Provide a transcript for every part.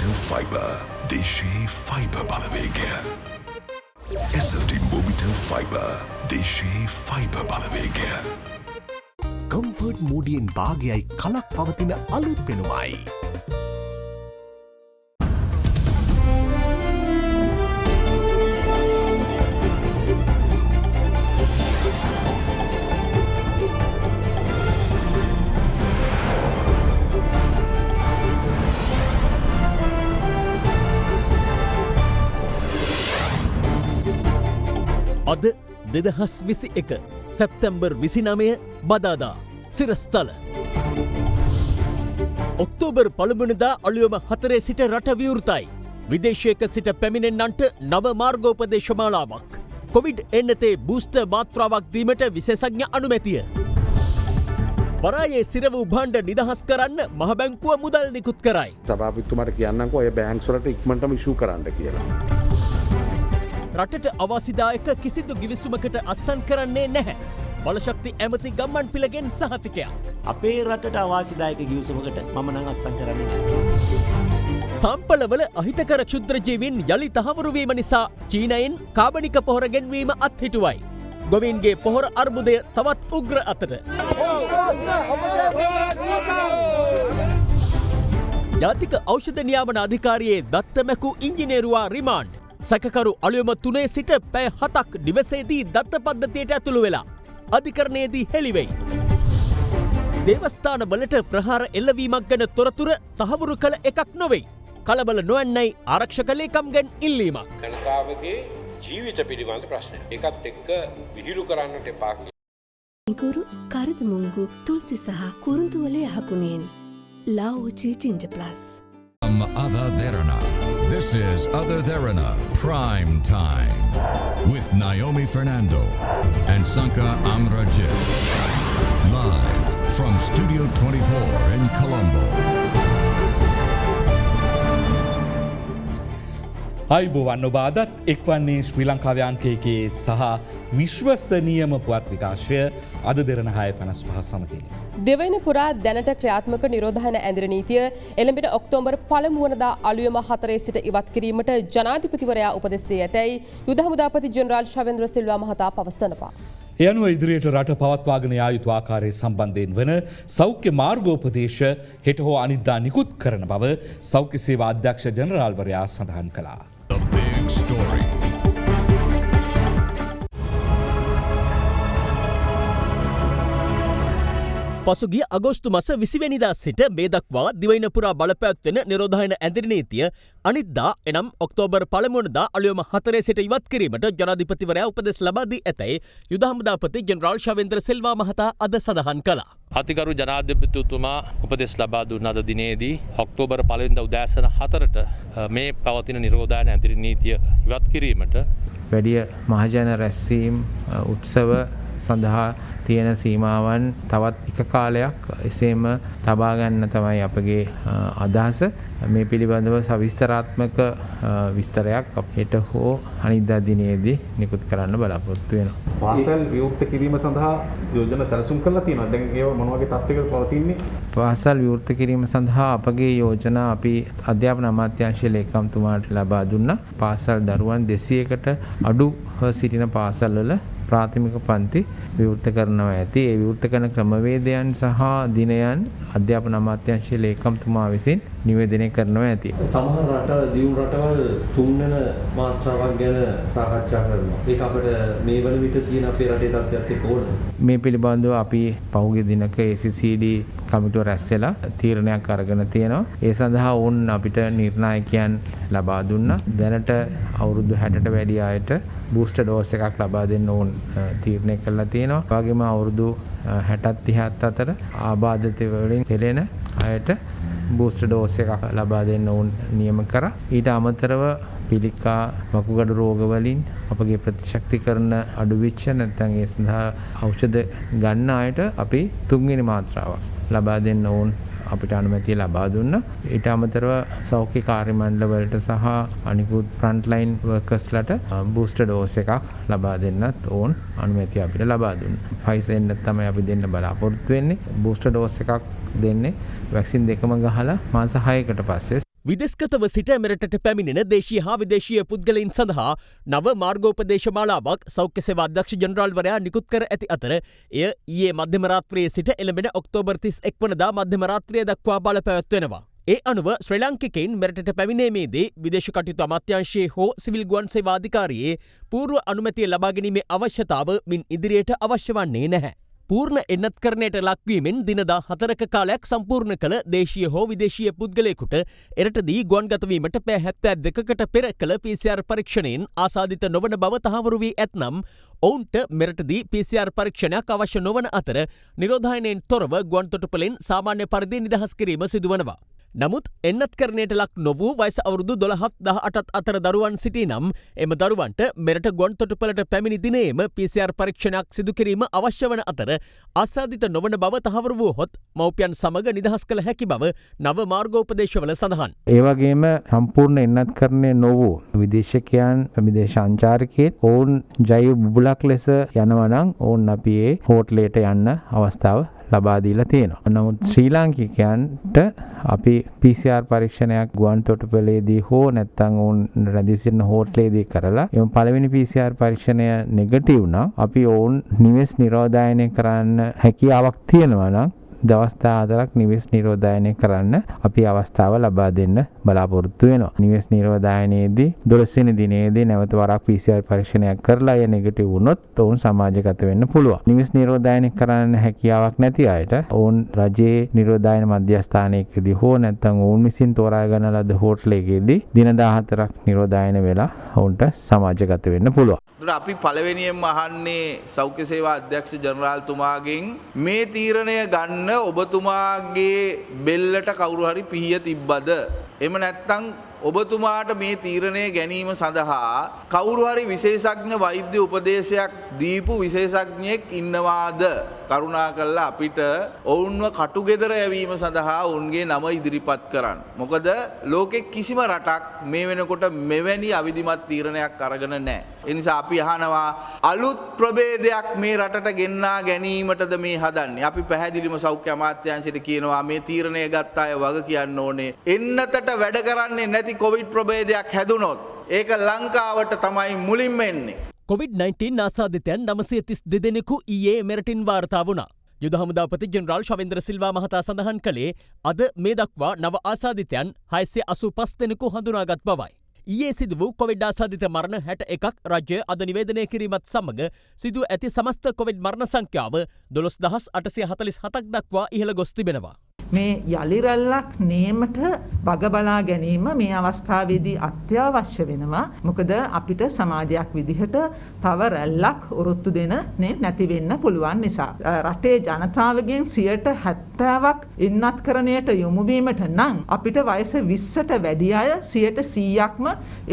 Mobitel Fiber. දේශයේ fibre බලවේගය. SLT Mobitel Fiber. දේශයේ ෆයිබර් බලවේගය. කම්ෆර්ට් මෝඩියෙන් භාගයයි කලක් පවතින අලුත් පෙනුමයි. අද 2021 සැප්තැම්බර් 29 බදාදා සිරස්තල. ඔක්තෝබර් 1 වෙනිදා අලුයම 4 සිට රට විවෘතයි. විදේශයක සිට පැමිණෙන්නන්ට නව මාර්ගෝපදේශ මාලාවක්. කොවිඩ් එන්නතේ බූස්ටර් මාත්‍රාවක් දීමට විශේෂඥ අනුමැතිය. වරායේ සිර වූ භාණ්ඩ නිදහස් කරන්න මහ බැංකුව මුදල් නිකුත් කරයි. සභාපතිතුමාට කියන්නම්කෝ ඔය බැංක්ස් වලට ඉක්මනටම ඉෂු කරන්න කියලා. රටට අවාසිදායක කිසිදු ගිවිසුමකට අත්සන් කරන්නේ නැහැ. බලශක්ති ඇමති ගම්මන් පිළගෙන් සහතිකයක්. අපේ රටට අවාසිදායක ගිවිසුමකට මම නම් අත්සන් කරන්නේ නැහැ. සම්පලවල අහිතකර ක්ෂුද්‍රජීවීන් යළි තහවුරු වීම නිසා චීනයෙන් කාබනික පොහොර ගෙන්වීම අත්හිටුවයි. ගොවීන්ගේ පොහොර අර්බුදය තවත් උග්‍ර අතට. ජාතික ඖෂධ නියාමන අධිකාරියේ දත්තමැකු ඉංජිනේරුවා රිමාන්ඩ්. සැකකරු අලුයම 3 සිට පැය 7ක් නිවසේදී දත්ත පද්ධතියට ඇතුළු වෙලා අධිකරණයේදී හෙළිවෙයි. දේවස්ථාන වලට ප්‍රහාර එල්ලවීමක් ගැන තොරතුර තහවුරු කළ එකක් නොවෙයි. කලබල නොවන්නයි ආරක්ෂක ලේකම්ගෙන් ඉල්ලීමක්. ජනතාවගේ ජීවිත පිළිබඳ ප්‍රශ්නයක්. ඒකත් එක්ක විහිළු කරන්නට එපා කියලා. ඉඟුරු, කරදමුංගු, තුල්සි සහ කුරුඳු වල යහකුණෙන් ලාओची ginger plus. Other Therana. This is Other Therana Prime Time with Naomi Fernando and Sanka Amrajit. Live from Studio 24 in Colombo. අයිබෝවන් ඔබ අදත් එක්වන්නේ ශ්‍රී ලංකාව්‍යංකයකේ සහ විශ්වසනීයම පුවත් විකාශය අද දෙරන 6:55 සමගින්. දෙවයින පුරා දැනට ක්‍රියාත්මක නිරෝධායන ඇඳිර නීතිය එළඹෙන ඔක්තෝබර් 1 වනදා අලුයම 4 සිට ඉවත් කිරීමට ජනාධිපතිවරයා උපදෙස් දී ඇතැයි යුද හමුදාපති ජෙනරාල් ශවේන්ද්‍ර සිල්වා මහතා පවසනවා. ඒ අනුව ඉදිරියට රට පවත්වාගෙන යා යුතු ආකාරයේ සම්බන්ධයෙන් වන සෞඛ්‍ය මාර්ගෝපදේශ හෙට හෝ අනිද්දා නිකුත් කරන බව සෞඛ්‍ය සේවා අධ්‍යක්ෂ ජෙනරාල්වරයා සඳහන් කළා. The big story. පසුගිය අගෝස්තු මස 20 වෙනිදා සිට මේ දක්වා දිවයින පුරා බලපැවැත්වෙන නිරෝධායන ඇඳිරි නීතිය අනිද්දා එනම් ඔක්තෝබර් 1 වෙනිදා අලුයම 4 සිට ඉවත් කිරීමට ජනාධිපතිවරයා උපදෙස් ලබා දී ඇතැයි යුද හමුදාපති ජෙනරාල් ශවේන්ද්‍ර සිල්වා මහතා අද සඳහන් කළා. අතිගරු ජනාධිපතිතුමා උපදෙස් ලබා දුන්න අද දිනේදී ඔක්තෝබර් 1 වෙනිදා උදෑසන 4ට මේ පවතින නිරෝධායන ඇඳිරි නීතිය ඉවත් කිරීමට වැඩි මහජන රැස්වීම් උත්සව සඳහා තියෙන සීමාවන් තවත් එක කාලයක් එසේම තබා ගන්න තමයි අපගේ අදහස. මේ පිළිබඳව සවිස්තරාත්මක විස්තරයක් හෙට හෝ අනිද්දා දිනේදී නිකුත් කරන්න බලාපොරොත්තු වෙනවා. පාසල් විවෘත කිරීම සඳහා යෝජනා සැලසුම් කරලා තියෙනවා. දැන් ඒව මොන වගේ තත්ත්වයකද පවතින්නේ? පාසල් විවෘත කිරීම සඳහා අපගේ යෝජනා අපි අධ්‍යාපන අමාත්‍යාංශයේ ලේකම්තුමාට ලබා දුන්නා. පාසල් දරුවන් 200කට අඩුව සිටින පාසල් වල ප්‍රාථමික පන්ති විවෘත කරනවා ඇති. ඒ විවෘත කරන ක්‍රමවේදයන් සහ දිනයන් අධ්‍යාපන අමාත්‍යාංශයේ ලේකම්තුමා විසින් නිවේදනය කරනවා ඇති. සමහර රටවල් දියුණු රටවල් තුන්වෙනි මාත්‍රාවක් ගැන සාකච්ඡා කරනවා. ඒක අපිට මේ වන විට තියෙන අපේ රටේ තත්ත්වයක් එක්ක ඕන. මේ පිළිබඳව අපි පහුගිය දිනක ACCD කමිටුව රැස්වෙලා තීරණයක් අරගෙන තියෙනවා. ඒ සඳහා වුන් අපිට නිර්ණායකයන් ලබා දුන්නා. දැනට අවුරුදු 60ට වැඩි අයට බූස්ටර් ඩෝස් එකක් ලබා දෙන්න ඕන තීරණය කළා තියෙනවා. ඒ වගේම අවුරුදු 60 30 අතර ආබාධිත වලින් පෙළෙන අයට බූස්ටර් ඩෝස් එකක් ලබා දෙන්න ඕන නියම කරා. ඊට අමතරව පිළිකා වකුගඩු රෝග වලින් අපගේ ප්‍රතිශක්තිකරණ අඩු වෙච්ච නැත්නම් ඒ සඳහා ඖෂධ ගන්න අයට අපි තුන්වෙනි මාත්‍රාවක් ලබා දෙන්න ඕන අපිට අනුමැතිය ලබා දුන්නා. ඊට අමතරව සෞඛ්‍ය කාර්ය මණ්ඩල වලට සහ අනිකුත් ෆ්‍රන්ට්ලයින් වර්කර්ස්ලට බූස්ටර් ඩෝස් එකක් ලබා දෙන්නත් ඕන අනුමැතිය අපිට ලබා දුන්නා. ෆයිසර් එන්න තමයි අපි දෙන්න බලාපොරොත්තු වෙන්නේ. බූස්ටර් ඩෝස් එකක් දෙන්නේ වැක්සින් දෙකම ගහලා මාස 6කට පස්සේ. විදෙස්ගතව සිට මෙරටට පැමිණෙන දේශීය හා විදේශීය පුද්ගලයින් සඳහා නව මාර්ගෝපදේශමාලාවක් සෞඛ්‍ය සේවා අධ්‍යක්ෂ ජනරාල්වරයා නිකුත් කර ඇති අතර එය ඊයේ මධ්‍යම රාත්‍රියේ සිට එළඹෙන ඔක්තෝබර් 31 වනදා මධ්‍යම රාත්‍රිය දක්වා බලපැවැත්වෙනවා. ඒ අනුව ශ්‍රී ලාංකිකයින් මෙරටට පැමිණීමේදී විදේශ කටයුතු අමාත්‍යාංශයේ හෝ සිවිල් ගුවන් සේවා අධිකාරියේ පූර්ව අනුමැතිය ලබා ගැනීමේ අවශ්‍යතාව මින් ඉදිරියට අවශ්‍ය වන්නේ නැහැ. පූර්ණ එන්නත්කරණයට ලක්වීමෙන් දිනදා 4ක කාලයක් සම්පූර්ණ කළ දේශීය හෝ විදේශීය පුද්ගලයෙකුට එරටදී ගුවන්ගතවීමට පැය 72කට පෙර කළ PCR පරීක්ෂණයෙන් ආසාදිත නොවන බව තහවුරු වී ඇතනම් ඔවුන්ට මෙරටදී PCR පරීක්ෂණයක් අවශ්‍ය නොවන අතර නිරෝධායනයෙන් තොරව ගුවන් තොටුපළෙන් සාමාන්‍ය පරිදි නිදහස් කිරීම සිදුවනවා. නමුත් එන්නත්කරණයට ලක් නොවූ වයස අවුරුදු 12-18 අතර දරුවන් සිටී නම් එම දරුවන්ට මෙරට ගුවන් තොටුපළට පැමිණි දිනයේම PCR පරීක්ෂණයක් සිදු කිරීම අවශ්‍ය වන අතර ආසාදිත නොවන බව තහවුරු වූහොත් මව්පියන් සමග නිදහස් කළ හැකි බව නව මාර්ගෝපදේශවල සඳහන්. ඒ වගේම සම්පූර්ණ එන්නත්කරණය නොවූ විදේශිකයන් විදේශ සංචාරකයන් ඔවුන් ජෛව බුබුලක් ලෙස යනවා නම් ඔවුන් අපි ඒ හෝටලයට යන්න අවස්ථාව ලබා දීලා තියෙනවා. නමුත් ශ්‍රී ලාංකිකයන්ට අපි PCR පරීක්ෂණයක් ගුවන් තොටුපළේදී හෝ නැත්නම් ඔවුන් රැඳී සිටින හෝටලේදී කරලා එම පළවෙනි PCR පරීක්ෂණය නෙගටිව් නම් අපි ඔවුන් නිවෙස් නිරෝධායනය කරන්න හැකියාවක් තියෙනවා නම් දවස් 14ක් නිවෙස් නිරෝධායනය කරන්න අපි අවස්ථාව ලබා දෙන්න බලාපොරොත්තු වෙනවා. නිවෙස් නිරෝධායනයේදී 12 වෙනි දිනේදී නැවත වරක් PCR පරීක්ෂණයක් කරලා එය නෙගටිව් වුණොත් ඔවුන් සමාජගත වෙන්න පුළුවන්. නිවෙස් නිරෝධායනය කරන්න හැකියාවක් නැති අයට ඔවුන් රජයේ නිරෝධායන මධ්‍යස්ථානයකදී හෝ නැත්නම් ඔවුන් විසින් තෝරා ගන්න ලද හෝටලයකදී දින 14ක් නිරෝධායන වෙලා ඔවුන්ට සමාජගත වෙන්න පුළුවන්. අපි පළවෙනියෙන්ම අහන්නේ සෞඛ්‍ය සේවා අධ්‍යක්ෂ ජනරාල්තුමාගෙන් මේ තීරණය ගන්න ඔබතුමාගේ බෙල්ලට කවුරු හරි පිහිය තිබ්බද? එහෙම නැත්නම් ඔබතුමාට මේ තීරණය ගැනීම සඳහා කවුරු හරි විශේෂඥ වෛද්‍ය උපදේශයක් දීපු විශේෂඥයෙක් ඉන්නවාද? කරුණාකරලා අපිට ඔවුන්ව කටුගෙදර යැවීම සඳහා ඔවුන්ගේ නම ඉදිරිපත් කරන්න. මොකද ලෝකෙ කිසිම රටක් මේ වෙනකොට මෙවැනි අවිධිමත් තීරණයක් අරගෙන නැහැ. ඒ නිසා අපි අහනවා අලුත් ප්‍රභේදයක් මේ රටට ගෙන්නා ගැනීමටද මේ හදන්නේ? අපි පැහැදිලිවම සෞඛ්‍ය අමාත්‍යාංශයට කියනවා මේ තීරණය ගත්ත අය වග කියන්න ඕනේ. එන්නතට වැඩ කරන්නේ නැති කොවිඩ් ප්‍රභේදයක් හැදුනොත් ඒක ලංකාවට තමයි මුලින්ම එන්නේ. COVID-19 ආසාදිතයන් 932 දෙනෙකු ඊයේ මෙරටින් වාර්තා වුණා. යුද හමුදාපති ජෙනරාල් ශවේන්ද්‍ර සිල්වා මහතා සඳහන් කළේ අද මේ දක්වා නව ආසාදිතයන් 685 දෙනෙකු හඳුනාගත් බවයි. ඊයේ සිදු වූ කොවිඩ් ආසාදිත මරණ 61ක් රජය අද නිවේදනය කිරීමත් සමග සිදු ඇති සමස්ත කොවිඩ් මරණ සංඛ්‍යාව 12847ක් දක්වා ඉහළ ගොස් තිබෙනවා. මේ යලි රැල්ලක් නේමට වග බලා ගැනීම මේ අවස්ථාවේදී අත්‍යවශ්‍ය වෙනවා. මොකද අපිට සමාජයක් විදිහට තව රැල්ලක් ඔරොත්තු දෙන නැති වෙන්න පුළුවන් නිසා. රටේ ජනතාවගෙන් 70%ක් එන්නත්කරණයට යොමු වීමට නම් අපිට වයස 20ට වැඩි අය 100%ක්ම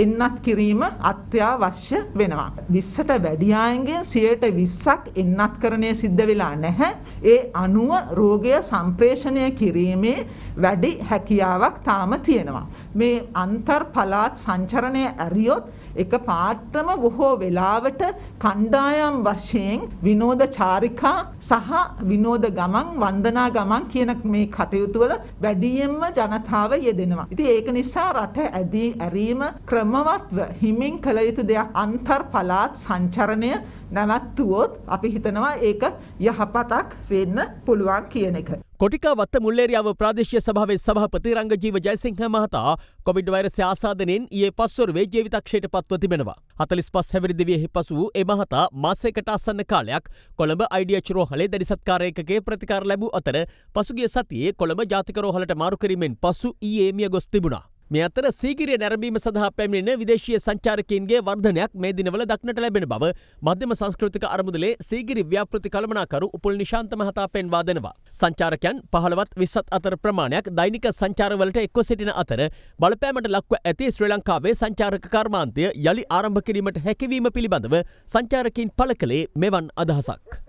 එන්නත් කිරීම අත්‍යවශ්‍ය වෙනවා. 20ට වැඩි අයගෙන් 120ක් එන්නත්කරණය සිද්ධ වෙලා නැහැ. ඒ අනුව රෝගය සම්ප්‍රේෂණය කිරීමේ වැඩි හැකියාවක් තාම තියෙනවා. මේ අන්තර් පළාත් සංචරණය ඇරියොත් එක පාටම බොහෝ වෙලාවට කණ්ඩායම් වශයෙන් විනෝද චාරිකා සහ විනෝද ගමන් වන්දනා ගමන් කියන මේ කටයුතු වල වැඩියෙන්ම ජනතාව යෙදෙනවා. ඉතින් ඒක නිසා රට ඇරීම ක්‍රමවත්ව හිමින් කළ යුතු දෙයක්. අන්තර් පළාත් සංචරණය නැවැත්තුවොත් අපි හිතනවා ඒක යහපතක් වෙන්න පුළුවන් කියන එක. කොටිකාවත්ත මුල්ලේරියාව ප්‍රාදේශීය සභාවේ සභාපති රංගජීව ජයසිංහ මහතා කොවිඩ් වෛරසය ආසාදනයෙන් ඊයේ පස්වරුවේ ජීවිතක්ෂයට පත්ව තිබෙනවා. 45 හැවිරිදිවියෙහි පසු වූ ඒ මහතා මාසයකට ආසන්න කාලයක් කොළඹ IDH රෝහලේ දැඩි සත්කාර ඒකකයේ ප්‍රතිකාර ලැබූ අතර පසුගිය සතියේ කොළඹ ජාතික රෝහලට මාරු කිරීමෙන් පසු ඊයේ මිය ගොස් තිබුණා. මේ අතර සීගිරිය නැරඹීම සඳහා පැමිණෙන විදේශීය සංචාරකයින්ගේ වර්ධනයක් මේ දිනවල දක්නට ලැබෙන බව මධ්‍යම සංස්කෘතික අරමුදලේ සීගිරි ව්‍යාපෘති කළමනාකරු උපුල් නිශාන්ත මහතා පෙන්වා දෙනවා. සංචාරකයන් 15-20 අතර ප්‍රමාණයක් දෛනික සංචාරවලට එක්ව සිටින අතර බලපෑමට ලක්ව ඇති ශ්‍රී ලංකාවේ සංචාරක කර්මාන්තය යළි ආරම්භ කිරීමට හැකිවීම පිළිබඳව සංචාරකයින් පළ කළේ මෙවන් අදහසක්.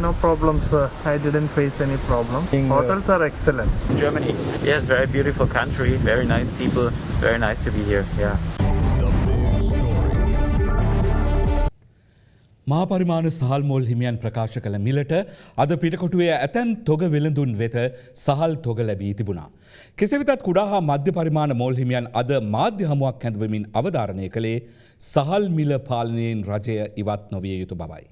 No problems, sir. I didn't face any problems. Hotels are excellent. Germany. Yes, very beautiful country, very nice people. It's very nice to be here. Yeah. මහා පරිමාණ සහල් මොල් හිමියන් ප්‍රකාශ කළ මිලට අද පිටකොටුවේ ඇතැන් තොග වෙළඳුන් වෙත සහල් තොග ලැබී තිබුණා. කෙසේ වෙතත් කුඩා හා මධ්‍ය පරිමාණ මොල් හිමියන් අද මාධ්‍ය හමුවක් හැඳවමින් අවධාරණය කළේ සහල් මිල පාලනයෙන් රජය ඉවත් නොවිය යුතු බවයි.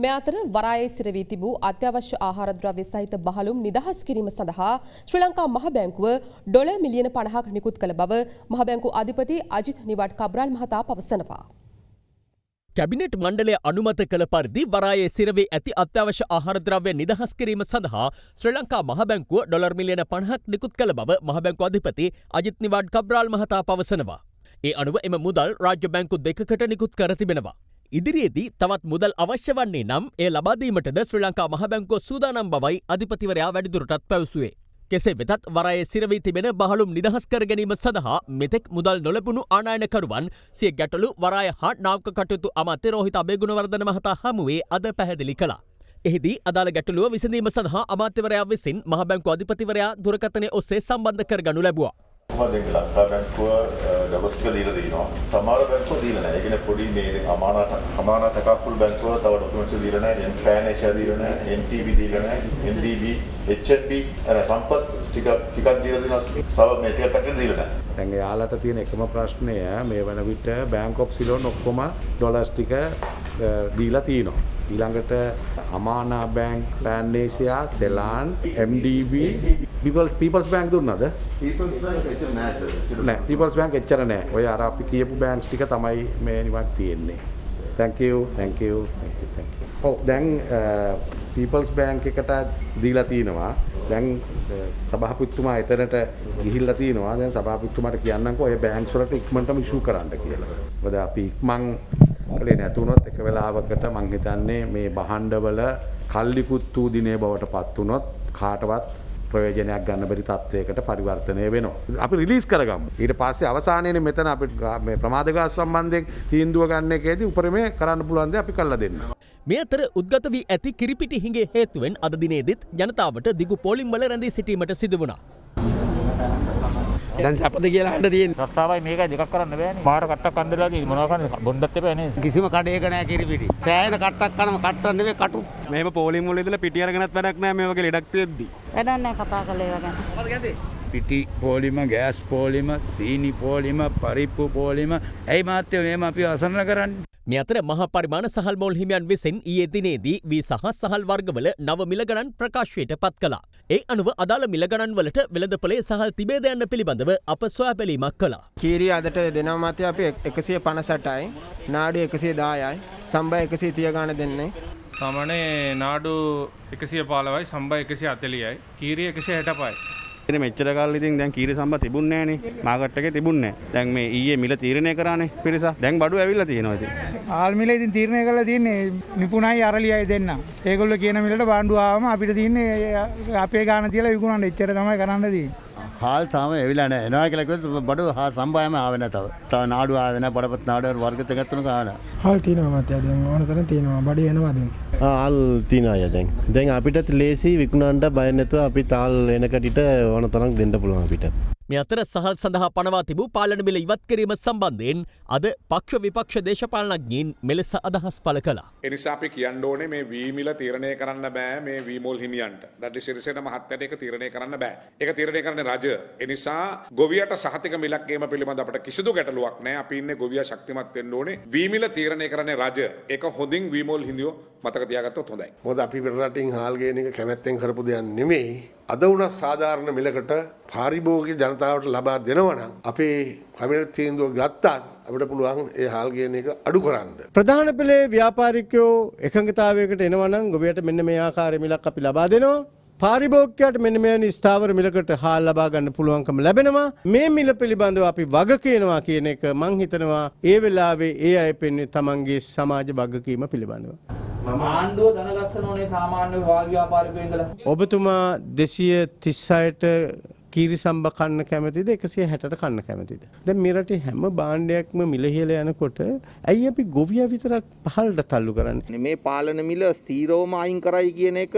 මේ අතර වරායේ සිරවී තිබූ අත්‍යවශ්‍ය ආහාර ද්‍රව්‍ය සහිත බහලුම් නිදහස් කිරීම සඳහා ශ්‍රී ලංකා මහ බැංකුව ඩොලර් මිලියන 50ක් නිකුත් කළ බව මහ බැංකු අධිපති අජිත් නිවාඩ් කබ්‍රාල් මහතා පවසනවා. කැබිනට් මණ්ඩලය අනුමත කළ පරිදි වරායේ සිරවී ඇති අත්‍යවශ්‍ය ආහාරද්‍රව්‍ය නිදහස් කිරීම සඳහා ශ්‍රී ලංකා මහ බැංකුව ඩොලර් මිලියන 50ක් නිකුත් කළ බව මහ බැංකු අධිපති අජිත් නිවාඩ් කබ්‍රාල් මහතා පවසනවා. ඒ අනුව එම මුදල් රාජ්‍ය බැංකු දෙකකට නිකුත් කර තිබෙනවා. ඉදිරියේදී තවත් මුදල් අවශ්‍ය වන්නේ නම් එය ලබා දීමටද ශ්‍රී ලංකා මහ බැංකුව සූදානම් බවයි අධිපතිවරයා වැඩිදුරටත් පැවසුවේ. කෙසේ වෙතත් වරායේ සිරවී තිබෙන බහලුම් නිදහස් කර ගැනීම සඳහා මෙතෙක් මුදල් නොලැබුණු ආනයනකරුවන් සිය ගැටලු වරාය හා නාවක කටයුතු අමාත්‍ය රෝහිත අබේගුණවර්ධන මහතා හමුවේ අද පැහැදිලි කළා. එහිදී අදාළ ගැටලුව විසඳීම සඳහා අමාත්‍යවරයා විසින් මහ බැංකු අධිපතිවරයා දුරකථනය ඔස්සේ සම්බන්ධ කරගනු ලැබුවා. ලංකා බැංකුව ඩොලර්ස් ටික දීලා දෙනවා. සමහර බැංකුව දීලා නැහැ. ඒ කියන්නේ පොඩි මේ අමානත කකුල් බැංකුව තව ඩොකියුමන්ට්ස් දීලා නැහැ. පෑන් ඒෂියා දීලා නැහැ. NTB දීලා නැහැ. MDB, HNB අර සම්පත් ටිකක් දීලා දෙනවා. සව මේ ටික පැකට් දීලා නැහැ. දැන් යාලට තියෙන එකම ප්‍රශ්නය මේ වන විට බැංක් ඔෆ් සිලෝන් ඔක්කොම ඩොලර්ස් ටික දීලා තියෙනවා. ඊළඟට Amana bank, Pan Asia, Seylan, MDB, People's Bank දුන්නාද? People's Bank එච්චර නෑ සර්. නෑ People's Bank එච්චර නෑ. ඔය අර අපි කියපු බැංක්ස් ටික තමයි මේ නිවන් තියෙන්නේ. Thank you. ඔව් දැන් People's Bank එකට දීලා තිනවා. දැන් සභාපතිතුමා එතනට ගිහිල්ලා තිනවා. දැන් සභාපතිතුමාට කියන්නම්කෝ ඔය බැංක්ස් වලට ඉක්මනටම ඉෂුව කරන්න කියලා. මොකද අපි ඉක්මන් කලේ නැතුනොත් එක වෙලාවකට මං හිතන්නේ මේ බහණ්ඩවල කල්ලිකුත් වූ දිනේ බවට පත් වුනොත් කාටවත් ප්‍රයෝජනයක් ගන්න බැරි තත්වයකට පරිවර්තනය වෙනවා. අපි රිලීස් කරගමු. ඊට පස්සේ අවසානයේදී මෙතන අපිට මේ ප්‍රමාද ගාස් සම්බන්ධයෙන් තීන්දුව ගන්න එකේදී උපරිමය කරන්න පුළුවන් දේ අපි කළා දෙන්න. මේ අතර උද්ගත වී ඇති කිරිපිටි හිඟේ හේතුවෙන් අද දිනේදීත් ජනතාවට දිගු පෝලිම් වල රැඳී සිටීමට සිදු වුණා. දැන් සපද කියලා හඳ තියෙන. රස්සාවයි මේකයි දෙකක් කරන්න බෑනේ. මාර කට්ටක් අන්දලා තියෙන මොනවා කරන්නේ බොණ්ඩත් එපා නේද? කිසිම කඩේක නැහැ කිරිපිටි. සෑහෙන කට්ටක් කනම කට්ටක් නෙවෙයි කටු. මෙහෙම පෝලිම් වල ඉඳලා පිටි අරගෙනත් වැඩක් නැහැ මේ වගේ ලෙඩක් තියෙද්දි. වැඩක් නැහැ කතා කළේ ඒවා ගැන. මොකද ගැන්නේ? පිටි පෝලිම, ගෑස් පෝලිම, සීනි පෝලිම, පරිප්පු පෝලිම. ඇයි මාත්‍යෝ මේම අපි අසරණ කරන්නේ? මේ අතර මහා පරිමාණ සහල් මොල් හිමියන් විසින් ඊයේ දිනේදී වී සහ සහල් වර්ගවල නව මිල ගණන් ප්‍රකාශයට පත් කළා. ඒ අනුව අදාළ මිල ගණන් වලට වෙළඳපොලේ සහල් තිබේද යන්න පිළිබඳව අප සොයා බැලීමක් කළා. කීරිය අදට දෙනවා මතය අපි 158යි, නාඩු 110යි, සම්බය 130 ගාන දෙන්නේ. සාමාන්‍ය නාඩු 115යි, සම්බය 140යි, කීරිය 165යි. ඉතින් මෙච්චර කාලෙ ඉතින් දැන් කීරි සම්බ තිබුණේ නැහනේ. මාකට් එකේ තිබුණේ නැහැ. දැන් මේ ඊයේ මිල තීරණය කරානේ පිරිස. දැන් බඩු ඇවිල්ලා තියෙනවා ඉතින්. ආල් මිල ඉතින් තීරණය කරලා තියෙන්නේ නිපුණයි අරලියයි දෙන්න. ඒගොල්ලෝ කියන මිලට බාණ්ඩු ආවම අපිට තියෙන්නේ අපේ ගාන තියලා විකුණන්න. එච්චර තමයි කරන්න තියෙන්නේ. හාල් තාම එවිලා නැහැ. එනවා කියලා කිව්වොත් බඩු සම්බයම ආවේ නැහැ තව. තව නාඩු ආවේ නැහැ. බඩපත් නාඩු වර්ග දෙකක් තුනක ආවේ නැහැ. හාල් තියෙනවා මතය දැන් ඕන තරම් තියෙනවා. බඩු එනවා දැන්. හාල් තියෙනවා දැන්. දැන් අපිටත් ලේසි විකුණන්න බය නැතුව අපි තාල් එනකටිට ඕන තරම් දෙන්න පුළුවන් අපිට. මේ අතර සහල් සඳහා පනවා තිබූ පාලන මිල ඉවත් කිරීම සම්බන්ධයෙන් අද පක්ෂ විපක්ෂ දේශපාලනඥයින් මෙලෙස අදහස් පළ කළා. එනිසා අපි කියන්න ඕනේ මේ වී මිල තීරණය කරන්න බෑ මේ වී මොල් හිමියන්ට. ඩඩ්ලි සිරිසේන මහත්තයාට ඒක තීරණය කරන්න බෑ. ඒක තීරණය කරන්නේ රජය. එනිසා ගොවියට සහතික මිලක් ගේම පිළිබඳ අපිට කිසිදු ගැටලුවක් නැහැ. අපි ඉන්නේ ගොවියා ශක්තිමත් වෙන්න ඕනේ. වී මිල තීරණය කරන්නේ රජය. ඒක හොඳින් වී මොල් හිමියෝ මතක තියාගත්තොත් හොඳයි. මොකද අපි රටින් හාල් ගේන එක කැමැත්තෙන් කරපු දෙයක් නෙමෙයි. අද වුණත් සාධාරණ මිලකට පාරිභෝගික ජනතාවට ලබා දෙනවා නම් අපේ කමිටු තීන්දුව ගත්තත් අපිට පුළුවන් ඒ හාල් ගේන එක අඩු කරන්න. ප්‍රධාන පෙළේ ව්‍යාපාරිකයෝ එකඟතාවයකට එනවා නම් ගොවියට මෙන්න මේ ආකාරයේ මිලක් අපි ලබා දෙනවා. පාරිභෝගිකයට මෙන්න මේ ස්ථාවර මිලකට හාල් ලබා ගන්න පුළුවන්කම ලැබෙනවා. මේ මිල පිළිබඳව අපි වග කියනවා කියන එක මං හිතනවා ඒ වෙලාවේ ඒ අය පෙන්වන්නේ තමන්ගේ සමාජ වගකීම පිළිබඳව. ආණ්ඩුව දනගස්සන ඕනේ සාමාන්‍ය වාල් ව්‍යාපාරිකයෝ ඉඳලා. ඔබතුමා 236ට කීරි සම්බ කන්න කැමතිද 160ට කන්න කැමතිද? දැන් මේ රටේ හැම භාණ්ඩයක්ම මිල ඉහළ යනකොට ඇයි අපි ගොවියා විතරක් පහළට තල්ලු කරන්නේ? මේ පාලන මිල ස්ථීරවම අයින් කරයි කියන එක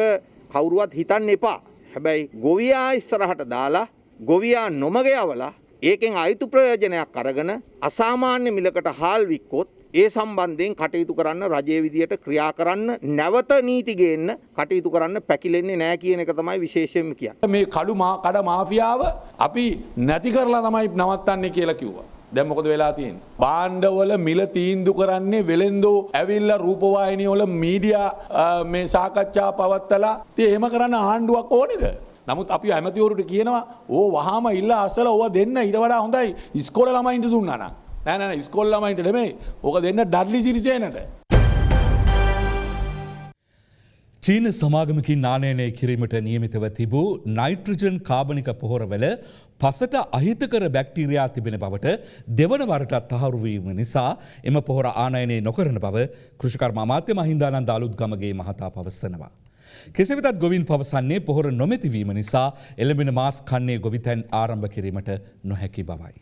කවුරුවත් හිතන්න එපා. හැබැයි ගොවියා ඉස්සරහට දාලා ගොවියා නොමග යවලා ඒකෙන් අයිතු ප්‍රයෝජනයක් අරගෙන අසාමාන්‍ය මිලකට හාල් වික්කොත් ඒ සම්බන්ධයෙන් කටයුතු කරන්න රජයේ විදියට ක්‍රියා කරන්න නැවත නීති ගේන්න කටයුතු කරන්න පැකිලෙන්නේ නැහැ කියන එක තමයි විශේෂයෙන්ම කියන්නේ. මේ කඩ මාෆියාව අපි නැති කරලා තමයි නවත්තන්නේ කියලා කිව්වා. දැන් මොකද වෙලා තියෙන්නේ? භාණ්ඩවල මිල තීන්දුව කරන්නේ වෙලෙන්දෝ ඇවිල්ලා රූපවාහිනිය වල මීඩියා මේ සාකච්ඡා පවත්තලා ඉතින් එහෙම කරන්න ආණ්ඩුවක් ඕනේද? නමුත් අපි ඇමතිවරුන්ට කියනවා ඕ වහාම ඉල්ලා අසල ඕවා දෙන්න ඊට වඩා හොඳයි ඉස්කෝලේ ළමයින්ට දුන්නා නම්. නෑ ඉස්කෝලේ ළමයින්ට නෙමෙයි. ඕක දෙන්න ඩඩ්ලි සිරිසේනට. චීන සමාගමකින් නානයනය කිරීමට නියමිතව තිබූ නයිට්‍රජන් කාබනික පොහොරවල පසට අහිතකර බැක්ටීරියා තිබෙන බවට දෙවන වරටත් තහවුරු වීම නිසා එම පොහොර ආනයනය නොකරන බව කෘෂිකර්ම අමාත්‍ය මහින්දානන්ද අලුත්ගමගේ මහතා පවසනවා. කෙසේ වෙතත් ගොවින් පවසන්නේ පොහොර නොමැතිවීම නිසා එළඹෙන මාස් කන්නේ ගොවිතැන් ආරම්භ කිරීමට නොහැකි බවයි.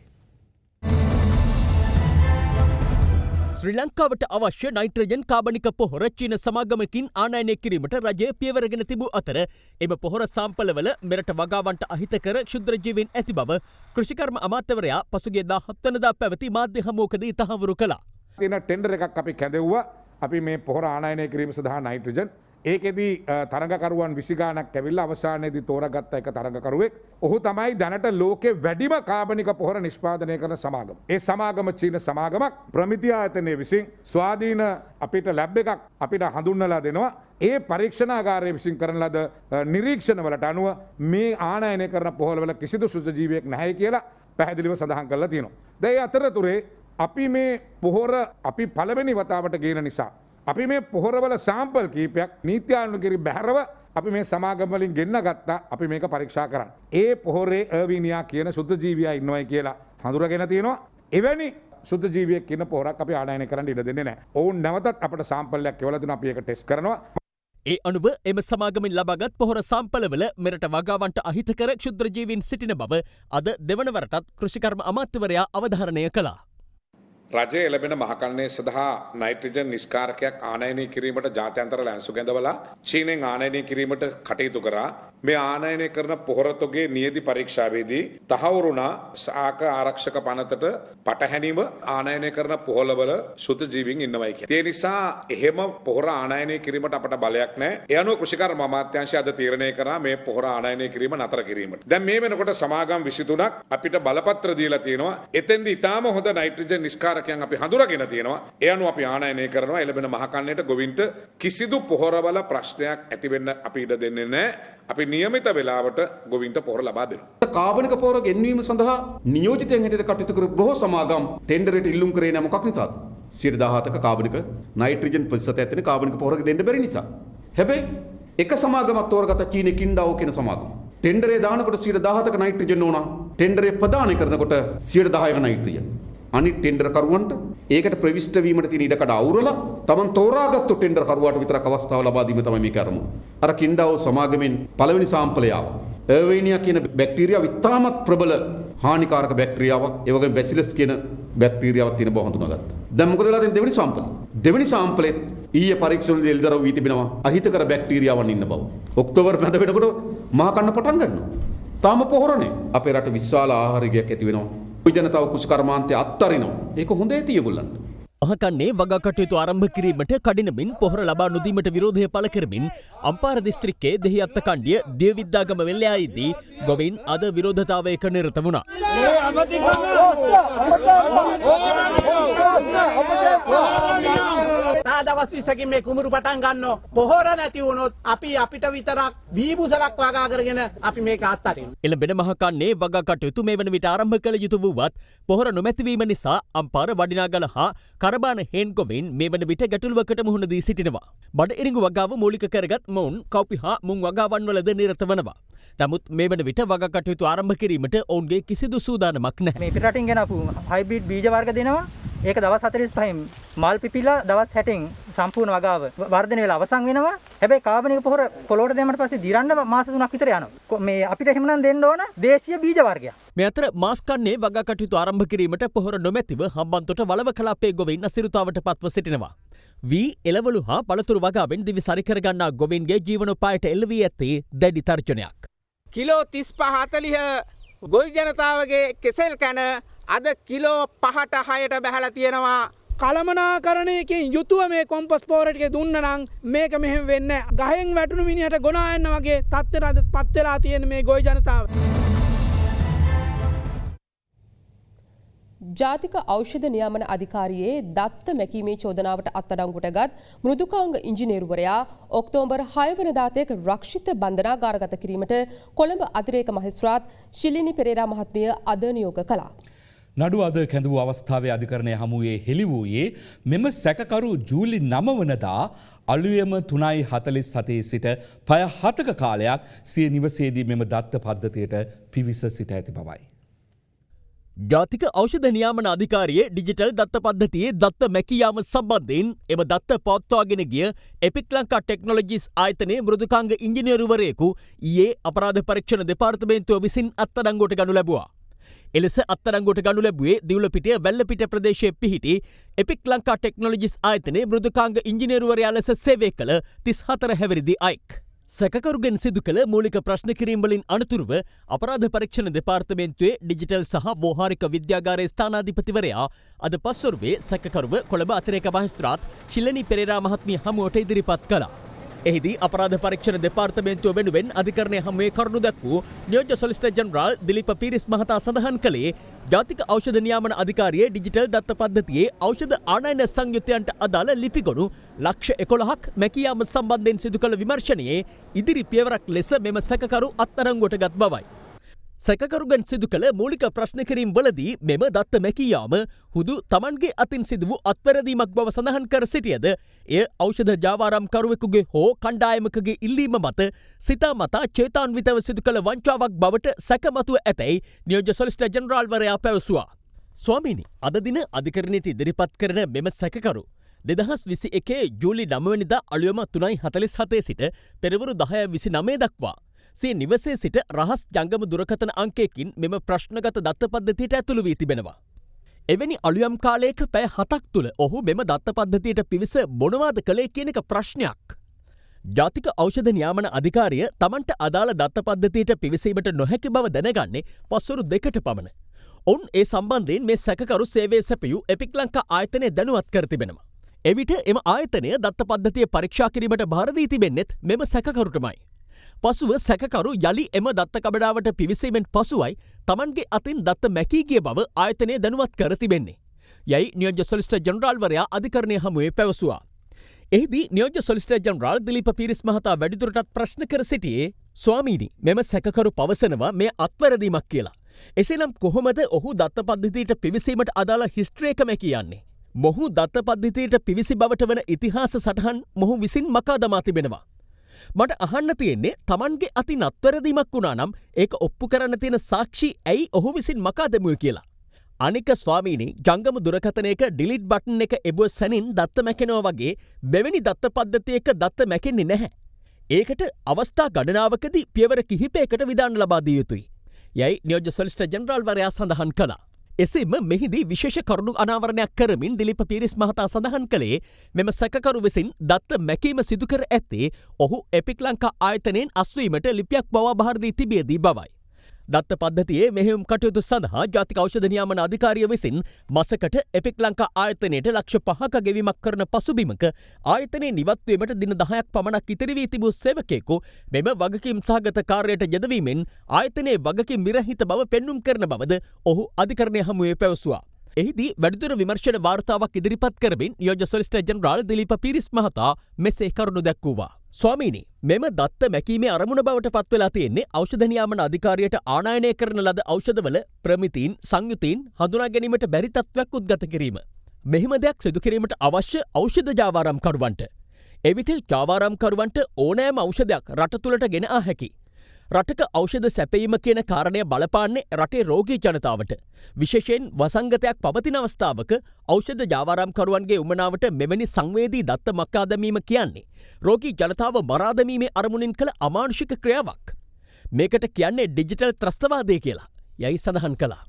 ශ්‍රී ලංකාවට අවශ්‍ය නයිට්‍රජන් කාබනික පොහොර චීන සමාගමකින් ආනයනය කිරීමට රජය පියවරගෙන තිබූ අතර එම පොහොර සාම්පලවල මෙරට වගාවන්ට අහිතකර ක්ෂුද්‍රජීවීන් ඇති බව කෘෂිකර්ම අමාත්‍යවරයා පසුගිය 17 වෙනිදා පැවති මාධ්‍ය හමුවකදී තහවුරු කළා. තියෙන ටෙන්ඩර් එකක් අපි කැදෙව්වා. අපි මේ පොහොර ආනයනය කිරීම සඳහා නයිට්‍රජන් ඒකෙදී තරඟකරුවන් 20 ගාණක් ඇවිල්ලා අවසානයේදී තෝරාගත්ත එක තරඟකරුවෙක්. ඔහු තමයි දැනට ලෝකේ වැඩිම කාබනික පොහොර නිෂ්පාදනය කරන සමාගම. ඒ සමාගම චීන සමාගමක් ප්‍රමිති ආයතනයේ විසින් ස්වාධීන අපිට ලැබ් එකක් අපිට හඳුන්වලා දෙනවා. ඒ පරීක්ෂණාගාරයේ විසින් කරන ලද නිරීක්ෂණවලට අනුව මේ ආනයනය කරන පොහොරවල කිසිදු සුජීවියෙක් නැහැ කියලා පැහැදිලිව සඳහන් කරලා තියෙනවා. දැන් ඒ අතරතුරේ අපි මේ පොහොර අපි පළවෙනි වතාවට ගේන නිසා අපි මේ පොහොරවල සාම්පල් කීපයක් නීත්‍යානුකූලව බැහැරව අපි මේ සමාගම් වලින් ගෙන්න ගත්තා. අපි මේක පරීක්ෂා කරන්න. ඒ පොහොරේ අර්වීනියා කියන සුද්ධ ජීවියා ඉන්නවයි කියලා හඳුරගෙන තියෙනවා. එවැනි සුද්ධ ජීවියෙක් කියන පොහොරක් අපි ආනයනය කරන්න ඉඩ දෙන්නේ නැහැ. ඔවුන් නැවතත් අපට සාම්පල්යක් එවලා දුන්නා. අපි ඒක ටෙස්ට් කරනවා. ඒ අනුව එම සමාගමින් ලබාගත් පොහොර සාම්පලවල මෙරට වගාවන්ට අහිතකර ක්ෂුද්‍රජීවීන් සිටින බව අද දෙවනවරටත් කෘෂිකර්ම අමාත්‍යවරයා අවධාරණය කළා. රජය එළබෙන මහකන්නේ සඳහා නයිට්‍රජන් නිෂ්කාරකයක් ආනයනය කිරීමට ජාත්‍යන්තර ලැන්සු ගැඳවලා චීනෙන් ආනයනය කිරීමට කටයුතු කරා. මේ ආනයනය කරන පොහොරතොගේ නියදි පරීක්ෂාවේදී තහවුරු වුණා සාක ආරක්ෂක පනතට පටහැනිව ආනයනය කරන පොහොරවල සුද්ධ ජීවීන් ඉන්නවයි කියලා. ඒ නිසා එහෙම පොහොර ආනයනය කිරීමට අපට බලයක් නැහැ. ඒ අනුව කෘෂිකර්ම අමාත්‍යාංශය අද තීරණය කරා මේ පොහොර ආනයනය කිරීම නතර කිරීමට. දැන් මේ වෙනකොට සමාගම් 23ක් අපිට බලපත්‍ර දීලා තියෙනවා. එතෙන්දී ඊටාම හොඳ නයිට්‍රජන් නිෂ්කාරකයන් අපි හඳුරගෙන තියෙනවා. ඒ අනුව අපි ආනයනය කරනවා. එළබෙන මහකන්නේට ගොවින්ට කිසිදු පොහොරවල ප්‍රශ්නයක් ඇති වෙන්න අපි ඉඩ දෙන්නේ නැහැ. අපි නියමිත වෙලාවට ගොවින්ට පොහොර ලබා දෙනවා. කාබනික පොහොර ගෙන්වීම සඳහා නියෝජිතයන් හැටියට කටයුතු කර බොහෝ සමාගම් ටෙන්ඩරයට ඉල්ලුම් කරේ නැහැ මොකක් නිසාද? 17ක කාබනික නයිට්‍රජන් ප්‍රතිශතය ඇතින කාබනික පොහොර දෙන්න බැරි නිසා. හැබැයි එක සමාගමක් තෝරගත්ත චීනේ කින්ඩාව් කියන සමාගම. ටෙන්ඩරේ දානකොට 17ක නයිට්‍රජන් ඕන. ටෙන්ඩරේ ප්‍රදානය කරනකොට 10ක නයිට්‍රජන්. අනිත් ටෙන්ඩර් කරුවන්ට ඒකට ප්‍රවිෂ්ඨ වීමට තියෙන ඉඩකඩ අවුරලා තමන් තෝරාගත්තු ටෙන්ඩර් කරුවාට විතරක් අවස්ථාව ලබා දීම තමයි මේක අරමුණ. අර කින්ඩාව් සමාගමෙන් පළවෙනි සාම්පලය ආවා. එර්වීනියා කියන බැක්ටීරියාව ඉතාමත් ප්‍රබල හානිකාරක බැක්ටීරියාවක්. ඒ වගේම බැසිලස් කියන බැක්ටීරියාවක් තියෙන බව හඳුනාගත්තා. දැන් මොකද වෙලා තියෙන්නේ දෙවෙනි සාම්පලේ? දෙවෙනි සාම්පලෙත් ඊයේ පරීක්ෂණවලදී එළිදරව් වී තිබෙනවා අහිතකර බැක්ටීරියාවන් ඉන්න බව. ඔක්තෝබර් මැද වෙනකොට මහ කන්න පටන් ගන්නවා. තාම පොහොරනේ. අපේ රට විශාල ආහාරයක් ඇති වෙනවා. ජනතාව කුෂ්කර්මාන්තය අත්තරිනවා. ඒක හොඳ ඇති ඒගොල්ලන්ට. මහකන්නේ වගා කටයුතු ආරම්භ කිරීමට කඩිනමින් පොහොර ලබා නොදීමට විරෝධය පළ කරමින් අම්පාර දිස්ත්‍රික්කයේ දෙහිඅත්ත කණ්ඩිය දියවිද්දාගම වෙල්ලෑයේදී ගොවින් අද විරෝධතාවයක නිරත වුණා. දවස් 20කින් මේ කුඹුරු පටන් ගන්නවා. පොහොර නැති වුණොත් අපිට විතරක් වීබුසලක් වගා කරගෙන අපි මේක අත්හරිනවා. එළඹෙන මහකන්නේ වගා කටයුතු මේ වන විට ආරම්භ කළ යුතු වුවත් පොහොර නොමැතිවීම නිසා අම්පාර වඩිනාගල හා කරබාන හේන් ගොවින් මේ වන විට ගැටලුවකට මුහුණ දී සිටිනවා. බඩ ඉරිඟු වගාව මූලික කරගත් මොවුන් කව්පි හා මුං වගාවන් වලද නිරත වනවා. නමුත් මේ වන විට වගා කටයුතු ආරම්භ කිරීමට ඔවුන්ගේ කිසිදු සූදානමක් නැහැ. මේ පිටරටින් ගෙනපු හයිබ්‍රිඩ් බීජ වර්ග දෙනවා. ඒක දවස් 45න් මල් පිපිලා දවස් 60න් සම්පූර්ණ වගාව වර්ධනය වෙලා අවසන් වෙනවා. හැබැයි කාබනික පොහොර පොළොවට දැම්මට පස්සේ දිරන්න මාස 3ක් විතර යනවා. මේ අපිට එහෙමනම් දෙන්න ඕන දේශීය බීජ වර්ගයක්. මේ අතර මාස් කන්නේ වගා කටයුතු ආරම්භ කිරීමට පොහොර නොමැතිව හම්බන්තොට වලව කලාපයේ ගොවින් අසිරිතාවට පත්ව සිටිනවා. වී එළවලු හා පළතුරු වගාවෙන් දිවි සරි කරගන්නා ගොවින්ගේ ජීවනෝපායට එල්ල වී ඇත්තේ දැඩි තර්ජනයක්. කිලෝ 35-40 ගොවි ජනතාවගේ කෙසෙල් කන අද කිලෝ 5-6ට බැහැලා තියෙනවා. කළමනාකරණයකින් යුතුව මේ කොම්පස් පෝරට් එක දුන්න නම් මේක මෙහෙම වෙන්නේ නැහැ. ගහෙන් වැටුණු මිනිහට ගොනා යන්න වගේ තත්ත්වයට පත් වෙලා තියෙන මේ ගොවි ජනතාව. ජාතික ඖෂධ නියාමන අධිකාරියේ දත්ත මැකීමේ චෝදනාවට අත්අඩංගුවට ගත් මෘදුකාංග ඉංජිනේරුවරයා ඔක්තෝබර් 6 වෙනිදා තෙක් රක්ෂිත බන්ධනාගාරගත කිරීමට කොළඹ අතිරේක මහේස්ත්‍රාත් ශිලිනි පෙරේරා මහත්මිය අද නියෝග කළා. නඩු අද කැඳවූ අවස්ථාවේ අධිකරණය හමුවේ හෙළි වූයේ මෙම සැකකරු ජූලි 9 වනදා අලුයම 3:47 සිට පය 7ක කාලයක් සිය නිවසේදී මෙම දත්ත පද්ධතියට පිවිස සිට ඇති බවයි. ජාතික ඖෂධ නියාමන අධිකාරියේ ඩිජිටල් දත්ත පද්ධතියේ දත්ත මැකියාම සම්බන්ධයෙන් එම දත්ත පවත්වාගෙන ගිය එපික් ලංකා ටෙක්නොලොජිස් ආයතනයේ මෘදුකාංග ඉංජිනේරුවරයෙකු ඊයේ අපරාධ පරීක්ෂණ දෙපාර්තමේන්තුව විසින් අත්අඩංගුවට ගනු ලැබුවා. එලෙස අත්අඩංගුවට ගනු ලැබුවේ දිවුලපිටිය වැල්ලපිට ප්‍රදේශයේ පිහිටි එපික් ලංකා ටෙක්නොලොජිස් ආයතනයේ මෘදුකාංග ඉංජිනේරුවරයා ලෙස සේවය කළ 34 හැවිරිදි අයෙක්. සැකකරුගෙන් සිදු කළ මූලික ප්‍රශ්න කිරීම් වලින් අනතුරුව අපරාධ පරීක්ෂණ දෙපාර්තමේන්තුවේ ඩිජිටල් සහ ව්‍යවහාරික විද්‍යාගාරයේ ස්ථානාධිපතිවරයා අද පස්වරුවේ සැකකරුව කොළඹ අතිරේක මහේස්ත්‍රාත් ශිලනි පෙරේරා මහත්මිය හමුවට ඉදිරිපත් කළා. එහිදී අපරාධ පරීක්ෂණ දෙපාර්තමේන්තුව වෙනුවෙන් අධිකරණය හමුවේ කරුණු දැක්වූ නියෝජ්‍ය සොලිසිටර් ජෙනරාල් දිලීප පීරිස් මහතා සඳහන් කළේ ජාතික ඖෂධ නියාමන අධිකාරියේ ඩිජිටල් දත්ත පද්ධතියේ ඖෂධ ආනයන සංයුත්තයන්ට අදාළ ලිපිගොනු ලක්ෂ 11ක් මැකියාම සම්බන්ධයෙන් සිදු කළ විමර්ශනයේ ඉදිරි පියවරක් ලෙස මෙම සැකකරු අත්අඩංගුවට ගත් බවයි. සැකකරුගෙන් සිදු කළ මූලික ප්‍රශ්න කිරීම් වලදී මෙම දත්ත මැකියාම හුදු තමන්ගේ අතින් සිදු වූ අත්වැරදීමක් බව සඳහන් කර සිටියද එය ඖෂධ ජාවාරම්කරුවෙකුගේ හෝ කණ්ඩායමකගේ ඉල්ලීම මත සිතාමතා චේතාන්විතව සිදු කළ වංචාවක් බවට සැකමතුව ඇතැයි නියෝජ්‍ය සොලිසිටර් ජෙනරාල්වරයා පැවසුවා. ස්වාමීනි, අද දින අධිකරණයට ඉදිරිපත් කරන මෙම සැකකරු 2021 ජූලි 9 වෙනිදා අලුයම 3:47 සිට පෙරවරු 10:29 දක්වා සිය නිවසේ සිට රහස් ජංගම දුරකථන අංකයකින් මෙම ප්‍රශ්නගත දත්ත පද්ධතියට ඇතුළු වී තිබෙනවා. එවැනි අලුයම් කාලයක පැය 7ක් තුළ ඔහු මෙම දත්ත පද්ධතියට පිවිස මොනවාද කළේ කියන එක ප්‍රශ්නයක්. ජාතික ඖෂධ නියාමන අධිකාරිය තමන්ට අදාළ දත්ත පද්ධතියට පිවිසීමට නොහැකි බව දැනගන්නේ පස්වරු 2කට පමණ. ඔවුන් ඒ සම්බන්ධයෙන් මේ සැකකරු සේවය සැපයූ එපික් ලංකා ආයතනය දැනුවත් කර තිබෙනවා. එවිට එම ආයතනය දත්ත පද්ධතිය පරීක්ෂා කිරීමට භාර දී තිබෙන්නේත් මෙම සැකකරුටමයි. පසුව සැකකරු යලි එම දත්ත කබඩාවට පිවිසීමෙන් පසුවයි තමන්ගේ අතින් දත්ත මැකී ගිය බව ආයතනය දැනුවත් කර තිබෙන්නේ. යයි නියෝජ්‍ය සොලිසිටර් ජෙනරාල්වරයා අධිකරණය හමුවේ පැවසුවා. එහිදී නියෝජ්‍ය සොලිසිටර් ජෙනරාල් දිලීප පීරිස් මහතා වැඩිදුරටත් ප්‍රශ්න කර සිටියේ ස්වාමීනි, මෙම සැකකරු පවසනවා මේ අත්වැරදීමක් කියලා. එසේනම් කොහොමද ඔහු දත්ත පද්ධතියට පිවිසීමට අදාළ හිස්ට්‍රි එක මැකියන්නේ? මොහු දත්ත පද්ධතියට පිවිසි බවට වන ඉතිහාස සටහන් මොහු විසින් මකා දමා තිබෙනවා. මට අහන්න තියෙන්නේ තමන්ගේ අතින් අත්වැරදීමක් වුණා නම් ඒක ඔප්පු කරන්න තියෙන සාක්ෂි ඇයි ඔහු විසින් මකා දැමුවේ කියලා. අනික ස්වාමීනි, ජංගම දුරකථනයක ඩිලීට් බටන් එක එබුව සැනින් දත්ත මැකෙනවා වගේ මෙවැනි දත්ත පද්ධතියක දත්ත මැකෙන්නේ නැහැ. ඒකට අවස්ථා ගණනාවකදී පියවර කිහිපයකට විධාන ලබා දිය යුතුයි. යයි නියෝජ්‍ය සොලිසිටර් ජෙනරාල්වරයා සඳහන් කළා. එසේම මෙහිදී විශේෂ කරුණු අනාවරණයක් කරමින් දිලීප පීරිස් මහතා සඳහන් කළේ මෙම සැකකරු විසින් දත්ත මැකීම සිදු කර ඇත්තේ ඔහු එපික් ලංකා ආයතනයෙන් අස්වීමට ලිපියක් පවා බහර දී තිබියදී බවයි. දත්ත පද්ධතියේ මෙහෙයුම් කටයුතු සඳහා ජාතික ඖෂධ නියාමන අධිකාරිය විසින් මසකට එපික් ලංකා ආයතනයට ලක්ෂ 5ක ගෙවීමක් කරන පසුබිමක ආයතනයේ නිවත්වීමට දින 10ක් පමණක් ඉතිරි වී තිබූ සේවකයෙකු මෙම වගකීම් සහගත කාර්යයට යෙදවීමෙන් ආයතනයේ වගකීම් විරහිත බව පෙන්눔 කරන බවද ඔහු අධිකරණය හමුවේ පැවසුවා. එහිදී වැඩිදුර විමර්ශන වාර්තාවක් ඉදිරිපත් කරමින් නියෝජ්‍ය සොලිසිටර් ජෙනරාල් දිලීප පීරිස් මහතා මෙසේ කරුණු දැක්වුවා. ස්වාමීනි, මෙම දත්ත මැකීමේ අරමුණ බවට පත්වෙලා තියෙන්නේ ඖෂධ නියාමන අධිකාරියට ආනයනය කරන ලද ඖෂධවල ප්‍රමිතීන් සංයුතීන් හඳුනා ගැනීමට බැරි තත්ත්වයක් උද්ගත කිරීම. මෙහිම දෙයක් සිදු කිරීමට අවශ්‍ය ඖෂධ ජාවාරම්කරුවන්ට. එවිට ජාවාරම්කරුවන්ට ඕනෑම ඖෂධයක් රට තුළට ගෙන ආ හැකි. රටක ඖෂධ සැපීම කියන කාරණය බලපාන්නේ රටේ රෝගී ජනතාවට. විශේෂයෙන් වසංගතයක් පවතින අවස්ථාවක ඖෂධ ජාවාරම්කරුවන්ගේ උමනාවට මෙවැනි සංවේදී දත්ත මක්කා දැමීම කියන්නේ රෝගී ජනතාව මරා දැමීමේ අරමුණින් කළ අමානුෂික ක්‍රියාවක්. මේකට කියන්නේ ඩිජිටල් ත්‍රස්තවාදය කියලා. යයි සඳහන් කළා.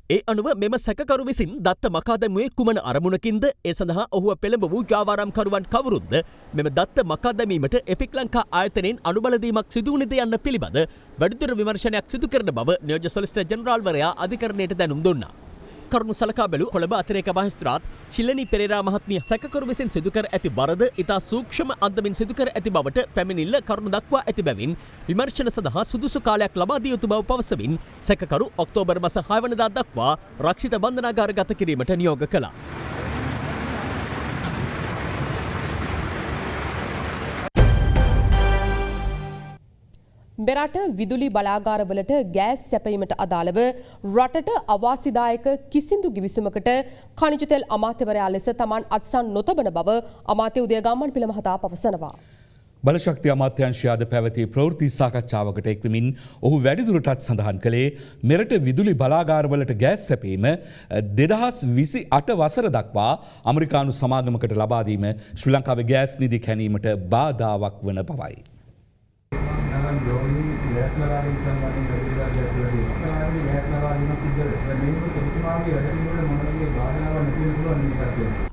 ඒ අනුව මෙම සැකකරු විසින් දත්ත මකා දැමුවේ කුමන අරමුණකින්ද? ඒ සඳහා ඔහුව පෙළඹ වූ ජාවාරම්කරුවන් කවුරුන්ද? මෙම දත්ත මකා දැමීමට එපික් ලංකා ආයතනයෙන් අනුබලදීමක් සිදු වුණේද යන්න පිළිබඳ වැඩිදුර විමර්ශනයක් සිදු කරන බව නියෝජ්‍ය සොලිසිටර් ජෙනරාල්වරයා අධිකරණයට දැනුම් දුන්නා. කරුණු සලකා බැලූ කොළඹ අතිරේක මහේස්ත්‍රාත් ශිල්ලනී පෙරේරා මහත්මිය සැකකරු විසින් සිදු කර ඇති බරද ඉතා සූක්ෂම අන්දමින් සිදු කර ඇති බවට පැමිණිල්ල කරුණු දක්වා ඇති බැවින් විමර්ශන සඳහා සුදුසු කාලයක් ලබා දිය යුතු බව පවසමින් සැකකරු ඔක්තෝබර් මාස 6 වෙනිදා දක්වා රක්ෂිත බන්ධනාගාරගත කිරීමට නියෝග කළා. මෙරට විදුලි බලාගාරවලට ගෑස් සැපීමට අදාළව රටට අවාසිදායක කිසිදු ගිවිසුමකට ඛනිජ තෙල් අමාත්‍යවරයා ලෙස තමන් අත්සන් නොතබන බව අමාත්‍ය උදයගම්මන් පිළ මහතා පවසනවා. බලශක්ති අමාත්‍යංශය අද පැවති ප්‍රවෘත්ති සාකච්ඡාවකට එක්වමින් ඔහු වැඩිදුරටත් සඳහන් කළේ මෙරට විදුලි බලාගාරවලට ගෑස් සැපීම 2028 වසර දක්වා ඇමරිකානු සමාගමකට ලබා දීම ශ්‍රී ලංකාවේ ගෑස් නිධි කැණීමට බාධාවක් වන බවයි.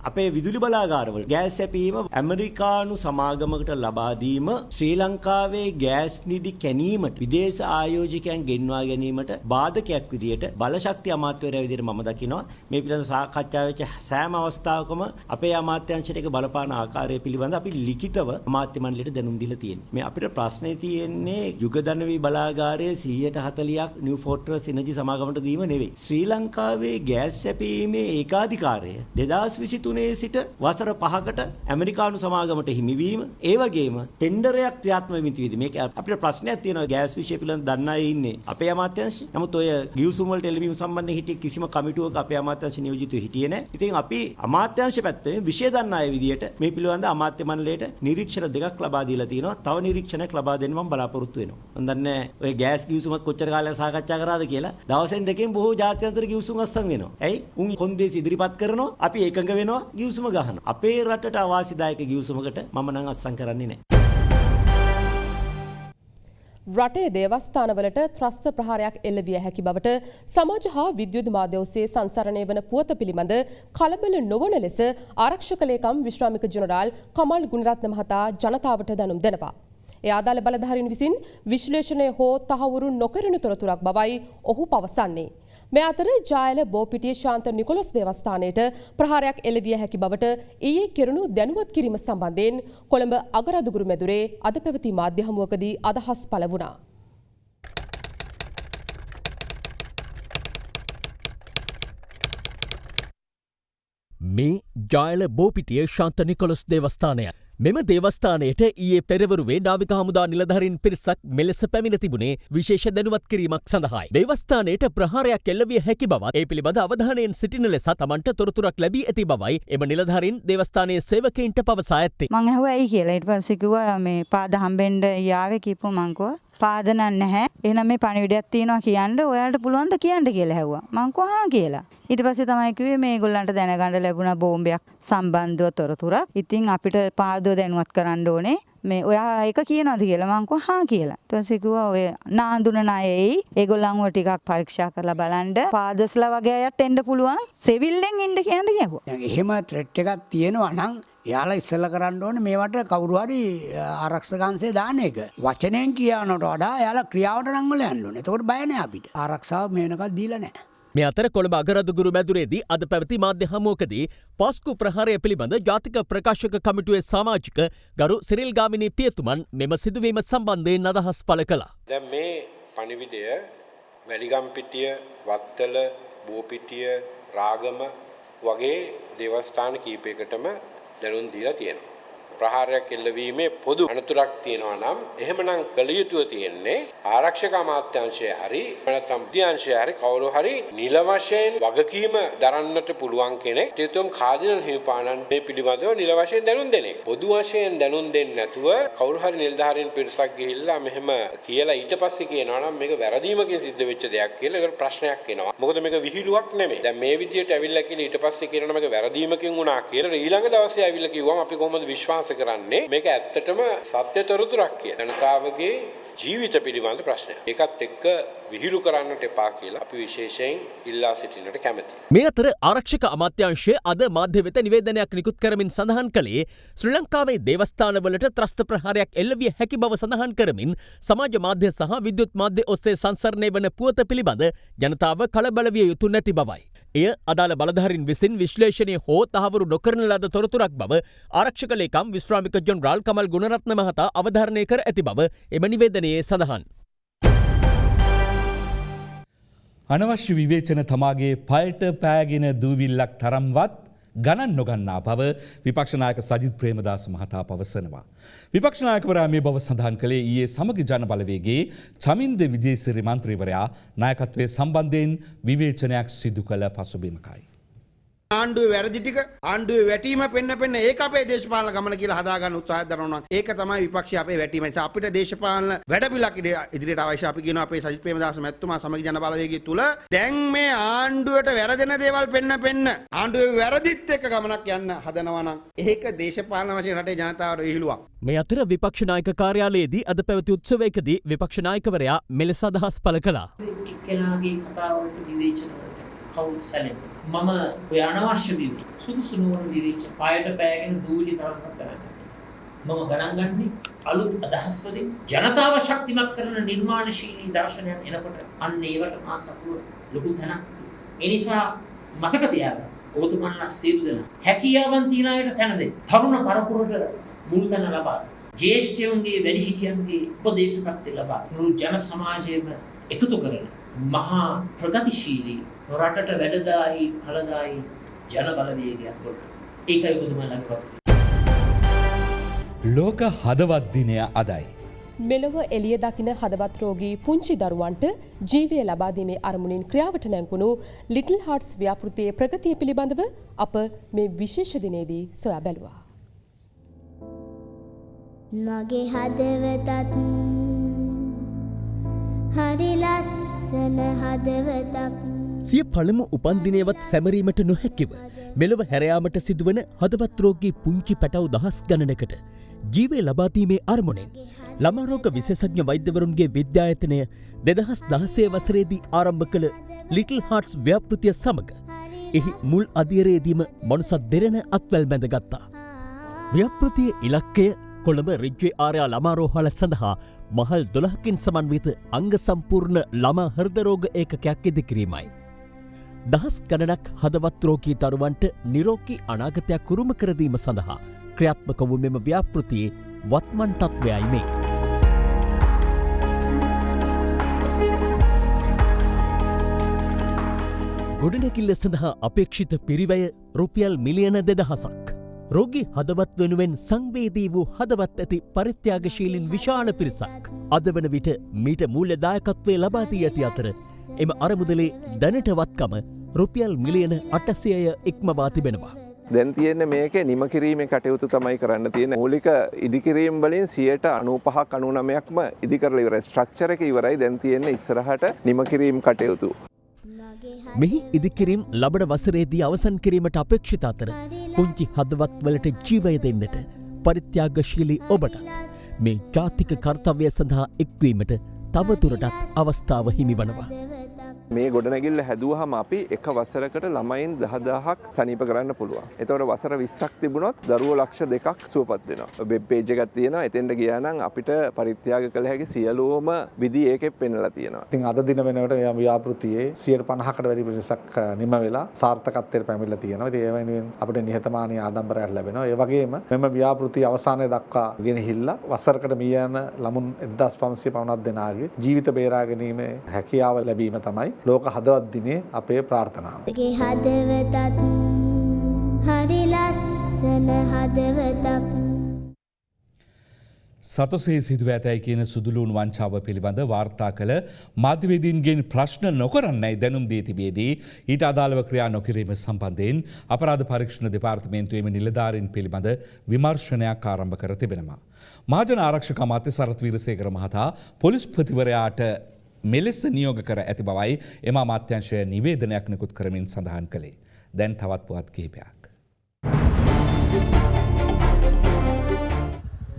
අපේ විදුලි බලාගාරවල ගෑස් සැපීම ඇමරිකානු සමාගමකට ලබා දීම ශ්‍රී ලංකාවේ ගෑස් නිධි කැණීමට විදේශ ආයෝජකයන් ගෙන්වා ගැනීමට බාධකයක් විදියට බලශක්ති අමාත්‍යවරයා විදියට මම දකිනවා. මේ පිළිබඳ සාකච්ඡා වෙච්ච සෑම අවස්ථාවකම අපේ අමාත්‍යාංශයට ඒක බලපාන ආකාරය පිළිබඳ අපි ලිඛිතව අමාත්‍ය මණ්ඩලයට දැනුම් දීලා තියෙනවා. මේ අපිට ප්‍රශ්නේ තියෙන්නේ යුගදනවි බලාගාරයේ 140ක් නිව් ෆෝර්ට්‍රස් එනර්ජි සමාගමට දීම නෙවෙයි. ශ්‍රී ලංකාවේ ගෑස් සැපීමේ ඒකාධිකාරය 2023 සිට වසර 5කට ඇමරිකානු සමාගමට හිමිවීම ඒ වගේම ටෙන්ඩරයක් ක්‍රියාත්මක වෙමින් තිබෙදි මේක අපිට ප්‍රශ්නයක් තියෙනවා ගෑස් විෂය පිළිබඳ දන්න අය ඉන්නේ අපේ අමාත්‍යාංශය. නමුත් ඔය ගිවිසුම් වලට එළඹීම සම්බන්ධයෙන් හිටිය කිසිම කමිටුවක අපේ අමාත්‍යාංශ නියෝජිතව හිටියේ නැහැ. ඉතින් අපි අමාත්‍යාංශ පැත්තෙන් විෂය දන්න අය විදියට මේ පිළිබඳ අමාත්‍ය මණ්ඩලයට නිරීක්ෂණ දෙකක් ලබා දීලා තියෙනවා. තව නිරීක්ෂණයක් ලබා දෙන්න මම බලාපොරොත්තු වෙනවා. මම දන්නේ ඔය ගෑස් ගිවිසුමත් කොච්චර කාලයක් සාකච්ඡා කරාද කියලා. දවසෙන් දෙකෙන් බොහෝ ජාත්‍යන්තර ගිවිසුම් අස්සම් වෙනවා. ඇයි? උන් කොන්දේසි ඉදිරිපත් කරනවා අපි ඒකඟ වෙනවා ගිවිසුම ගහනවා. අපේ රටට අවාසිදායක ගිවිසුමකට මම නම් අත්සන් කරන්නේ නැහැ. රටේ දේවස්ථානවලට ත්‍රස්ත ප්‍රහාරයක් එල්ල විය හැකි බවට සමාජ හා විද්‍යුත් මාධ්‍ය ඔස්සේ සංසරණය වන පුවත පිළිබඳ කලබල නොවන ලෙස ආරක්ෂක ලේකම් විශ්‍රාමික ජෙනරාල් කමල් ගුණරත්න මහතා ජනතාවට දැනුම් දෙනවා. ඒ ආදාළ බලධාරීන් විසින් විශ්ලේෂණය හෝ තහවුරු නොකරන තොරතුරක් බවයි ඔහු පවසන්නේ. මේ අතර ජායල බෝපිටිය ශාන්ත නිකොලස් දේවස්ථානයට ප්‍රහාරයක් එළවිය හැකි බවට ඊයේ කෙරුණු දැනුවත් කිරීම සම්බන්ධයෙන් කොළඹ අගරදුගුරු මැදුරේ අද පැවති මාධ්‍ය හමුවකදී අදහස් පළ වුණා. මේ ජායල බෝපිටිය ශාන්ත නිකොලස් දේවස්ථානය. මෙම දේවස්ථානයට ඊයේ පෙරවරුවේ නාවික හමුදා නිලධාරීන් පිරිසක් මෙලෙස පැමිණ තිබුණේ විශේෂ දැනුවත් කිරීමක් සඳහායි. දේවස්ථානයට ප්‍රහාරයක් එල්ලවිය හැකි බවත් ඒ පිළිබඳ අවධානයෙන් සිටින ලෙස තමන්ට තොරතුරක් ලැබී ඇති බවයි එම නිලධාරීන් දේවස්ථානයේ සේවකයින්ට පවසා ඇත්තේ. මං ඇහුවා ඇයි කියලා. ඊට පස්සේ කිව්වා මේ පාද හම්බෙන්න යාවේ කිව්වා මං කිව්වා පාද නැහැ. එහෙනම් මේ පණිවිඩයක් තියෙනවා කියන්න ඔයාලට පුළුවන් ද කියන්න කියලා ඇහුවා. මං කිව්වා හා කියලා. ඊට පස්සේ තමයි කිව්වේ මේගොල්ලන්ට දැනගන්න ලැබුණා බෝම්බයක් සම්බන්ධව තොරතුරක්. ඉතින් අපිට පාදව දැනුවත් කරන්න ඕනේ. මේ ඔයා ඒක කියනවාද කියලා මං කිව්වා හා කියලා. ඊට පස්සේ කිව්වා ඔය නාඳුන ණයෙයි ඒගොල්ලන්ව ටිකක් පරීක්ෂා කරලා බලන්න පාදස්ලා වගේ අයත් එන්න පුළුවන්. සෙවිල්ලෙන් ඉන්න කියන්න කිව්වා. දැන් එහෙම ත්‍රෙට් එකක් තියෙනවා නම් එයාලා ඉස්සෙල්ලා කරන්න ඕනේ මේවට කවුරු හරි ආරක්ෂකංශය දාන එක. වචනෙන් කියනකට වඩා එයාලා ක්‍රියාවට නම් වල යන්න ඕනේ. එතකොට බය නැහැ අපිට. ආරක්ෂාව මේ වෙනකන් දීලා නැහැ. මේ අතර කොළඹ අගරදුගුරු මැදුරේදී අද පැවති මාධ්‍ය හමුවකදී පාස්කු ප්‍රහාරය පිළිබඳ ජාතික ප්‍රකාශක කමිටුවේ සමාජික ගරු සිරිල් ගාමිණී පියතුමන් මෙම සිදුවීම සම්බන්ධයෙන් අදහස් පළ කළා. දැන් මේ පණිවිඩය වැලිගම්පිටිය, වත්තල, බෝපිටිය, රාගම වගේ දේවස්ථාන කීපයකටම දැනුම් දීලා තියෙනවා. ප්‍රහාරයක් එල්ලවීමේ පොදු අනතුරක් තියෙනවා නම් එහෙමනම් කළ යුතුව තියෙන්නේ ආරක්ෂක අමාත්‍යාංශය හරි නැත්නම් උද්‍යාංශය හරි කවුරු හරි නිල වශයෙන් වගකීම දරන්නට පුළුවන් කෙනෙක් තේතුම් කාදිනල් හිමිපාණන් මේ පිළිබඳව නිල වශයෙන් දැනුම් දෙන එක. පොදු වශයෙන් දැනුම් දෙන්නේ නැතුව කවුරු හරි නිලධාරීන් පිරිසක් ගිහිල්ලා මෙහෙම කියලා ඊට පස්සේ කියනවා නම් මේක වැරදීමකින් සිද්ධ වෙච්ච දෙයක් කියලා ඒකට ප්‍රශ්නයක් එනවා. මොකද මේක විහිළුවක් නෙමෙයි. දැන් මේ විදියට ඇවිල්ලා කියලා ඊට පස්සේ කියනවා මේක වැරදීමකින් වුණා කියලා ඊළඟ දවසේ ඇවිල්ලා කිව්වම අපි කොහොමද විශ්වාස කරන්නේ මේක ඇත්තටම සත්‍ය තොරතුරක් කියලා. ජනතාවගේ ජීවිත පිළිබඳ ප්‍රශ්නයක්. ඒකත් එක්ක විහිළු කරන්නට එපා කියලා අපි විශේෂයෙන් ඉල්ලා සිටින්නට කැමැතියි. මේ අතර ආරක්ෂක අමාත්‍යාංශය අද මාධ්‍ය වෙත නිවේදනයක් නිකුත් කරමින් සඳහන් කළේ ශ්‍රී ලංකාවේ දේවස්ථානවලට ත්‍රස්ත ප්‍රහාරයක් එල්ලවිය හැකි බව සඳහන් කරමින් සමාජ මාධ්‍ය සහ විද්‍යුත් මාධ්‍ය ඔස්සේ සංසරණය වන පුවත පිළිබඳ ජනතාව කලබල විය යුතු නැති බවයි. එය අදාළ බලධාරීන් විසින් විශ්ලේෂණය හෝ තහවුරු නොකරන ලද තොරතුරක් බව ආරක්ෂක ලේකම් විශ්‍රාමික ජෙනරාල් කමල් ගුණරත්න මහතා අවධාරණය කර ඇති බව එම නිවේදනයේ සඳහන්. අනවශ්‍ය විවේචන තමාගේ පයට පෑගෙන දූවිල්ලක් තරම්වත් ගණන් නොගන්නා බව විපක්ෂනායක සජිත් ප්‍රේමදාස මහතා පවසනවා. විපක්ෂනායකවරයා මේ බව සඳහන් කළේ ඊයේ සමගි ජන බලවේගයේ චමින්ද විජේසිරි මන්ත්‍රීවරයා නායකත්වයේ සම්බන්ධයෙන් විවේචනයක් සිදු කළ පසුබිමකයි. ආණ්ඩුවේ වැරදි ටික ආණ්ඩුවේ වැටීම පෙන්න ඒක අපේ දේශපාලන ගමන කියලා හදාගන්න උත්සාහයක් දරනවා. ඒක තමයි විපක්ෂය අපේ වැටීම. ඒ නිසා අපිට දේශපාලන වැඩපිළිවෙලක් ඉදිරියට අවශ්‍ය. අපි කියනවා අපේ සජිත් ප්‍රේමදාස මැතිතුමා සමගි ජන බලවේගය තුල දැන් මේ ආණ්ඩුවට වැරදෙන දේවල් පෙන්න ආණ්ඩුවේ වැරදිත් එක්ක ගමනක් යන්න හදනවා නම් ඒක දේශපාලන වශයෙන් රටේ ජනතාවට විහිළුවක්. මේ අතර විපක්ෂ නායක කාර්යාලයේදී අද පැවති උත්සවයකදී විපක්ෂ නායකවරයා මෙලෙස අදහස් පළ කළා. එක්කෙනාගේ කතාවලට විවේචන වලට කවුරුත් සැලෙන්නේ. මම ඔය අනවශ්‍ය විවේචන සුදුසු නොවන විවේචන පායට පෑගෙන දූලි තරම්වත් කරන්නේ. මම ගණන් ගන්නේ අලුත් අදහස් වලින් ජනතාව ශක්තිමත් කරන නිර්මාණශීලී දර්ශනයන් එනකොට අන්න ඒවට මා සතුව ලොකු තැනක්. ඒ නිසා මතක තියාගන්න. ඔබතුමන්ලා සියලු දෙනා හැකියාවන් තියන අයට තැන දෙන්න. තරුණ පරපුරට මුල් තැන ලබා ජ්‍යෙෂ්ඨයන්ගේ වැඩිහිටියන්ගේ උපදේශකත්වය ලබා මුළු ජන සමාජයේම එකතු කරන මහා ප්‍රගතිශීලී රටට වැඩදායි ඵලදායි ජන බලවේගයක් ගොඩ. ඒකයි ඔබතුමාලගේ වගේ. ලෝක හදවත් දිනය අදයි. මෙලොව එළිය දකින හදවත් රෝගී පුංචි දරුවන්ට ජීවය ලබා දීමේ අරමුණින් ක්‍රියාවට නැංගුණු ලිටල් හાર્ට්ස් ව්‍යාපෘතියේ ප්‍රගතිය පිළිබඳව අප මේ විශේෂ දිනේදී සොයා බැලුවා. මගේ හදවතත් හරි ලස්සන හදවතක්. සිය පළමු උපන්දිනයවත් සැමරීමට නොහැකිව මෙලොව හැරයාමට සිදුවන හදවත් රෝගී පුංචි පැටව් දහස් ගණනකට ජීවය ලබාදීමේ අරමුණෙන් ළමාරෝග විශේෂඥ වෛද්‍යවරුන්ගේ විද්‍යායතනය 2016 වසරේදී ආරම්භ කළ ලිටල් හાર્ට්ස් ව්‍යාපෘතිය සමග එහි මුල් අධීරයේදීම මනුසත් දෙරණ අත්වැල් බැඳගත්තා. ව්‍යාපෘතියේ ඉලක්කය කොළඹ රිජ්වේ ආර්යා ළමාරෝහල සඳහා මහල් 12කින් සමන්විත අංග සම්පූර්ණ ළමා හෘද රෝග ඒකකයක් ඉදිකිරීමයි. දහස් ගණනක් හදවත් රෝගී දරුවන්ට නිරෝගී අනාගතයක් උරුම කර දීම සඳහා ක්‍රියාත්මක වූ මෙම ව්‍යාපෘතියේ වත්මන් තත්වයයි මේ. ගොඩනැගිල්ල සඳහා අපේක්ෂිත පිරිවැය රුපියල් මිලියන 2000ක්. රෝගී හදවත් වෙනුවෙන් සංවේදී වූ හදවත් ඇති පරිත්‍යාගශීලින් විශාල පිරිසක් අද වන විට මීට මූල්‍ය දායකත්වය ලබා දී ඇති අතර එම අරමුදලේ දැනටවත්කම රුපියල් මිලියන 800ය ඉක්මවා තිබෙනවා. දැන් තියෙන්නේ මේකේ නිම කිරීමේ කටයුතු තමයි කරන්න තියෙන්නේ. මූලික ඉදිකිරීම වලින් 95%ක් 99%ක්ම ඉදි කරලා ඉවරයි. ස්ට්‍රක්චර් එක ඉවරයි. දැන් තියෙන්නේ ඉස්සරහට නිම කිරීම කටයුතු. මෙහි ඉදිකිරීම් ලබන වසරේදී අවසන් කිරීමට අපේක්ෂිත අතර පුංචි හදවත් වලට ජීවය දෙන්නට පරිත්‍යාගශීලී ඔබට මේ ජාතික කර්තව්‍ය සඳහා එක්වීමට තවදුරටත් අවස්ථාව හිමි වනවා. මේ ගොඩනැගිල්ල හැදුවහම අපි එක වසරකට ළමයින් 10000ක් සනීප කරන්න පුළුවන්. එතකොට වසර 20ක් තිබුණොත් දරුවෝ ලක්ෂ 2ක් සුවපත් වෙනවා. වෙබ් පේජ් එකක් තියෙනවා. එතෙන්ට ගියා නම් අපිට පරිත්‍යාග කළ හැකි සියලුම විදි ඒකෙත් පෙන්නලා තියෙනවා. ඉතින් අද දින වෙනකොට මේ ව්‍යාපෘතියේ 150කට වැඩි පිරිසක් නිම වෙලා සාර්ථකත්වයට පැමිණලා තියෙනවා. ඉතින් ඒ වෙනුවෙන් අපිට නිහතමානී ආඩම්බරයක් ලැබෙනවා. ඒ වගේම මෙම ව්‍යාපෘතිය අවසානයේ දක්වා ගෙනහිල්ලා වසරකට මිය යන ළමුන් 1500 පමණක් දෙනාගේ ජීවිත බේරා ගැනීමේ හැකියාව ලැබීම තමයි ලෝක හදවත් දිනේ අපේ ප්‍රාර්ථනාව. මගේ හදවතත් හරි ලස්සන හදවතක්. සතොසේ සිදුව ඇතැයි කියන සුදුලූන් වංචාව පිළිබඳ වාර්තා කළ මාධ්‍යවේදීන්ගෙන් ප්‍රශ්න නොකරන්නයි දැනුම් දී තිබියදී ඊට අදාළව ක්‍රියා නොකිරීම සම්බන්ධයෙන් අපරාධ පරීක්ෂණ දෙපාර්තමේන්තුවේම නිලධාරීන් පිළිබඳ විමර්ශනයක් ආරම්භ කර තිබෙනවා. මහජන ආරක්ෂක අමාත්‍ය සරත් වීරසේකර මහතා පොලිස්පතිවරයාට මෙලෙස නියෝග කර ඇති බවයි එම අමාත්‍යංශය නිවේදනයක් නිකුත් කරමින් සඳහන් කළේ. දැන් තවත් පුවත් කිහිපයක්.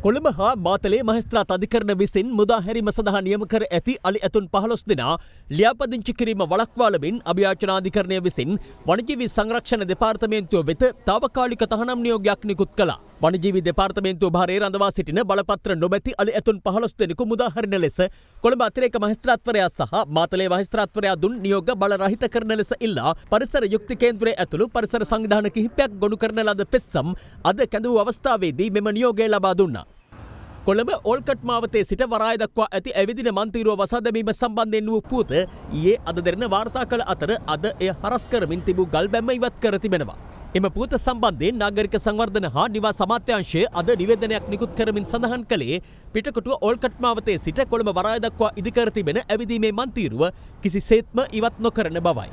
කොළඹ හා මාතලේ මහේස්ත්‍රාත් අධිකරණ විසින් මුදා හැරීම සඳහා නියම කර ඇති අලි ඇතුන් 15 දෙනා ලියාපදිංචි කිරීම වළක්වාලමින් අභියාචනාධිකරණය විසින් වනජීවි සංරක්ෂණ දෙපාර්තමේන්තුව වෙත තාවකාලික තහනම් නියෝගයක් නිකුත් කළා. වනජීවි දෙපාර්තමේන්තුව භාරයේ රඳවා සිටින බලපත්‍ර නොමැති අලි ඇතුන් 15 දෙනෙකු මුදාහරින ලෙස කොළඹ අතිරේක මහේස්ත්‍රාත්වරයා සහ මාතලේ මහේස්ත්‍රාත්වරයා දුන් නියෝග බල රහිත කරන ලෙස ඉල්ලා පරිසර යුක්ති කේන්ද්‍රයේ ඇතුළු පරිසර සංවිධාන කිහිපයක් ගොනු කරන ලද පෙත්සම් අද කැඳවූ අවස්ථාවේදී මෙම නියෝගය ලබා දුන්නා. කොළඹ ඕල්කට් මාවතේ සිට වරාය දක්වා ඇති ඇවිදින මන්තීරුව වසා දැමීම සම්බන්ධයෙන් වූ පුවත ඊයේ අද දෙරණ වාර්තා කළ අතර අද එය හරස් කරමින් තිබූ ගල් බැම්ම ඉවත් කර තිබෙනවා. එම පුවත සම්බන්ධයෙන් නාගරික සංවර්ධන හා නිවාස අමාත්‍යාංශය අද නිවේදනයක් නිකුත් කරමින් සඳහන් කළේ පිටකොටුව ඕල්කට් මාවතේ සිට කොළඹ වරාය දක්වා ඉදිකර තිබෙන ඇවිදීමේ මන්තීරුව කිසිසේත්ම ඉවත් නොකරන බවයි.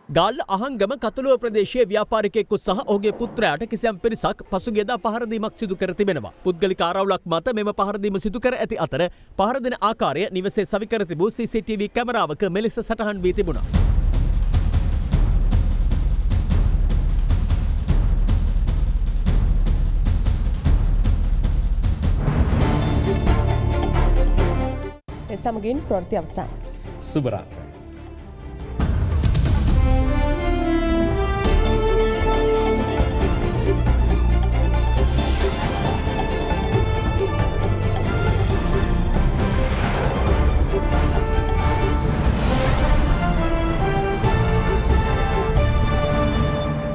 ගාල්ල අහංගම කතුළුව ප්‍රදේශයේ ව්‍යාපාරිකයෙකු සහ ඔහුගේ පුත්‍රයාට කිසියම් පිරිසක් පසුගියදා පහරදීමක් සිදු කර තිබෙනවා. පුද්ගලික ආරවුලක් මත මෙම පහරදීම සිදු කර ඇති අතර පහර දෙන ආකාරය නිවසේ සවිකර තිබූ CCTV කැමරාවක මෙලෙස සටහන් වී තිබුණා. සමගින් ප්‍රවෘත්ති අවසන්. සුබරාත්‍රි.